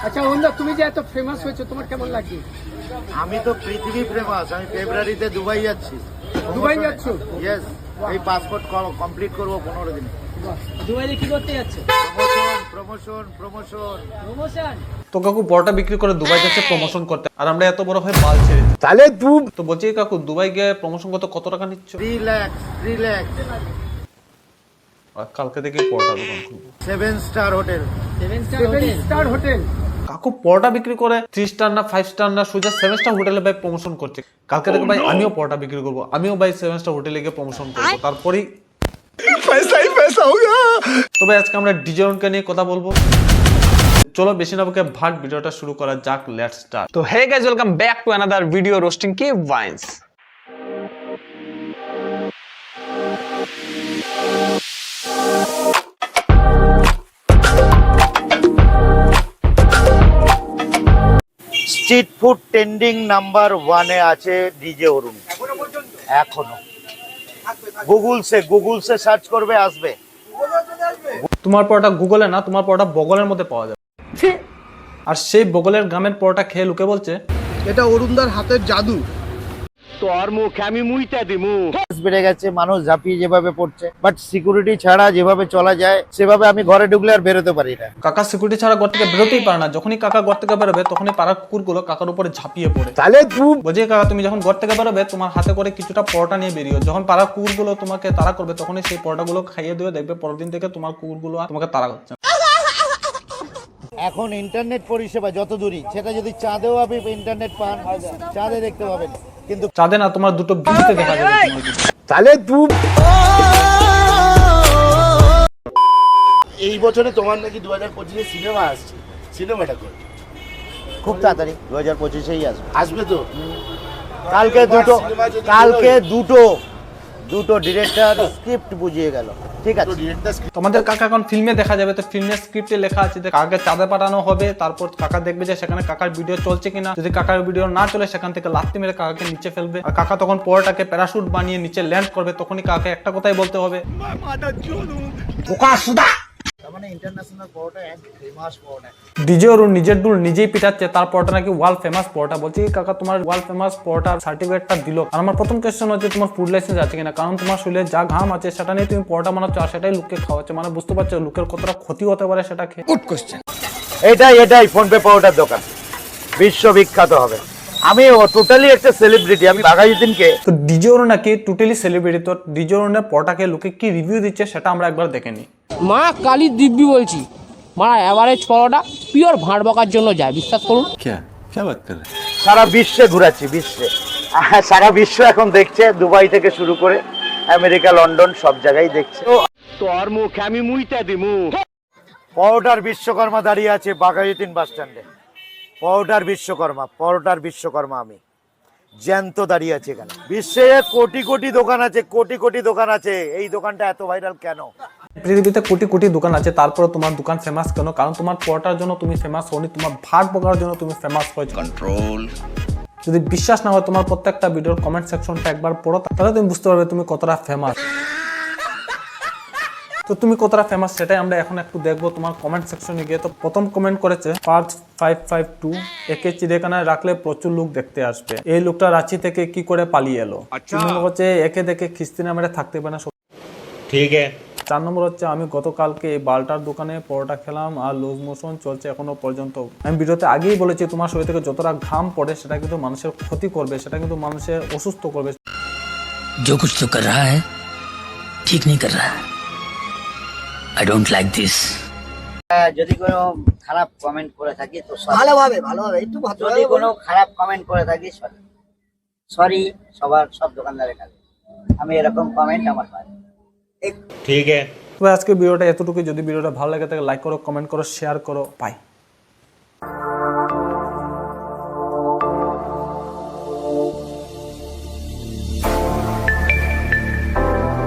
আচ্ছা অরুণদা, তুমি যে এত ফেমাস হয়েছো তোমার কেমন লাগছে? আমি তো পৃথিবী ফেমাস। আমি ফেব্রুয়ারিতে দুবাই যাচ্ছি। দুবাই যাচ্ছ? ইয়েস, এই পাসপোর্ট কমপ্লিট করবো 15 দিনে। দুবাইতে কি করতে যাচ্ছে? প্রমোশন। প্রমোশন। তো কাকু পরোটা বিক্রি করে দুবাই যাচ্ছে প্রমোশন করতে, আর আমরা এত বড় ভাই বাল ছেড়ে তাহলে তো বলছি কাকু দুবাই গিয়ে প্রমোশন করতে কত টাকা নিচ্ছ? 3 লাখ। আর কালকে থেকে পরোটা দোকান খুলবো। 7 স্টার হোটেল। 7 star hotel. কাকু পরোটা বিক্রি করে 3 স্টার না 5 স্টার না সোজা 7 স্টার হোটেলে ভাই প্রমোশন করছে। কালকে থেকে ভাই আমিও পরোটা বিক্রি করবো, আমিও ভাই 7 স্টার হোটেলে গিয়ে প্রমোশন করবো, তারপরেই পয়সা হোগা। তবে আজকে আমরা ডিজনকে নিয়ে কথা বলবো। চলো বেশি না বকে ভাট ভিডিওটা শুরু করা যাক। Let's start. তো hey guys, welcome back to another video roasting কি vines. Street food trending number 1 এ আছে ডিজে অরুণ। এখনো গুগলসে সার্চ করবে, আসবে। তোমার পরোটা গুগলে না, তোমার পরোটা বগলের মধ্যে পাওয়া যাবে। আর সেই বগলের গ্রামের পরোটা খেয়ে লুকে বলছে এটা অরুণদার হাতের জাদু। বেড়ে গেছে, মানুষ ঝাঁপিয়ে যেভাবে পড়ছে, বাট সিকিউরিটি ছাড়া যেভাবে চলা যায় সেভাবে আমি ঘরে ঢুকলে আর বেরোতে পারি না। কাকা সিকিউরিটি ছাড়া ঘর থেকে বেরোতেই পারে না। যখনই কাকা ঘর থেকে বেরোবে তখনই পাড়ার কুকুরগুলো কাকার উপরে ঝাঁপিয়ে পড়ে। তাহলে বলছি কাকা, তুমি যখন ঘর থেকে বেরোবে তোমার হাতে করে কিছুটা পরোটা নিয়ে বেরিও। যখন পাড়ার কুকুরগুলো তোমাকে তাড়া করবে তখনই সেই পরোটাগুলো খাইয়ে দিও, দেখবে পরের দিন থেকে তোমার কুকুরগুলো আর তোমাকে তাড়া করছে না। এখন ইন্টারনেট পরিষেবা যত দূরই, সেটা যদি চাঁদেও আপনি ইন্টারনেট পান, চাঁদে দেখতে পাবেন, কিন্তু চাঁদে না, তোমার দুটো বীজতে দেখা যাবে তোমার কিছু। তাহলে এই বছরে তোমার নাকি 2025-এ সিনেমা আসছে, সিনেমাটা কর খুব তাড়াতাড়ি 2025-এই আসবে তো। কালকে দুটো ডিরেক্টর স্ক্রিপ্ট বুঝিয়ে গেল। ঠিক আছে, তোমাদের কাকা এখন ফিল্মে দেখা যাবে, তো ফিল্মের স্ক্রিপ্টে লেখা আছে যে কাকাকে চাঁদে পাঠানো হবে। তারপর কাকা দেখবে যে সেখানে কাকার ভিডিও চলছে কিনা। যদি কাকার ভিডিও না চলে সেখান থেকে লাথি মেরে কাকাকে নিচে ফেলবে। আর কাকা তখন পরোটাকে প্যারাশুট বানিয়ে নিচে ল্যান্ড করবে। তখনই কাকাকে একটা কথাই বলতে হবে, মানে ইন্টারন্যাশনাল পরোটা এক ফেমাস পরোটা। ডিজে অরুণ নিজের ডুল নিজেই পিটাচ্ছে, তার পরোটা নাকি ওয়ার্ল্ড ফেমাস পরোটা। বলছি কাকা, তোমার ওয়ার্ল্ড ফেমাস পরোটার সার্টিফিকেটটা দিল। আর আমার প্রথম কোয়েশ্চেন হচ্ছে তোমার ফুড লাইসেন্স আছে কিনা, কারণ তোমার শরীরে যা ঘাম আছে সেটা নিয়ে তুমি পরোটা বানাচ্ছ আর সেটাই লোককে খাওয়াচ্ছে। মানে বুঝতে পারছো লোকের কতটা ক্ষতি হতে পারে সেটা খেয়ে। Good question. এটাই ফোন পে পরোটার দোকান বিশ্ববিখ্যাত হবে। আমি টোটালি একটা সেলিব্রিটি। আমি বাঘাযতীনকে তো ডিজে অরুণ নাকি টোটালি সেলিব্রিটি। তো ডিজে অরুণের পরোটাকে লোকে কি রিভিউ দিচ্ছে সেটা আমরা একবার দেখে নিই। মা কালী দিব্যি বলছি, মা এভারেজ পরোটা পিওর ভাঁড় বকার জন্য যায়, বিশ্বাস করুন। সারা বিশ্বে ঘুরাচ্ছি, সারা বিশ্ব এখন দেখছে, দুবাই থেকে শুরু করে আমেরিকা, লন্ডন সব জায়গায় দেখছে। তোর মুখে আমি মুইটা দিমু। পরোটার বিশ্বকর্মা দাঁড়িয়ে আছে বাঘাযতীন বাস স্ট্যান্ডে। পরোটার বিশ্বকর্মা আমি জ্যান্ত দাঁড়িয়ে আছে এখানে। বিশ্বে কোটি দোকান আছে, এই দোকানটা এত ভাইরাল কেন? পৃথিবীতে কোটি দোকান আছে, তারপরে তোমার দোকান ফেমাস কেন? কারণ তোমার পরোটার জন্য তুমি ফেমাস হওনি, তোমার ভাট বকার জন্য তুমি ফেমাস হয়েছো। কন্ট্রোল। যদি বিশ্বাস না হয় তোমার প্রত্যেকটা ভিডিওর কমেন্ট সেকশনটা একবার পড়ো, তাহলে তুমি বুঝতে পারবে তুমি কতটা ফেমাস। তো তুমি কতটা ফেমাস সেটাই আমরা এখন একটু দেখবো তোমার কমেন্ট সেকশনে গিয়ে। তো প্রথম কমেন্ট করেছে পার্ট 552, একে চিড়িয়াখানায় রাখলে প্রচুর লোক দেখতে আসবে। এই লোকটা রাঁচি থেকে কি করে পালিয়ে এলো? 3 নম্বর হচ্ছে একে দেখে খিস্তি না মেরে থাকতে পারে না। ঠিক আছে। 4 নম্বর হচ্ছে আমি গতকালকে এই বালটার দোকানে পরোটা খেলাম আর লুজ মোশন চলছে এখনো পর্যন্ত। আমি ভিডিওতে আগেই বলেছি তোমার শরীর থেকে যতটা ঘাম পড়ে সেটা কিন্তু মানুষের ক্ষতি করবে, সেটা কিন্তু মানুষের অসুস্থ করবে। जो कुछ तो कर रहा है ठीक नहीं कर रहा है। I don't like this. যদি কোনো খারাপ কমেন্ট করে থাকি তো ভালোভাবে একটু যদি কোনো খারাপ কমেন্ট করে থাকি সরি সব দোকানদারের কাছে। আমি এরকম কমেন্ট আমার হয়। ঠিক আছে। তবে আজকে ভিডিওটা এতটুকুই। যদি ভিডিওটা ভালো লাগে তাহলে লাইক করো, কমেন্ট করো, শেয়ার করো। বাই।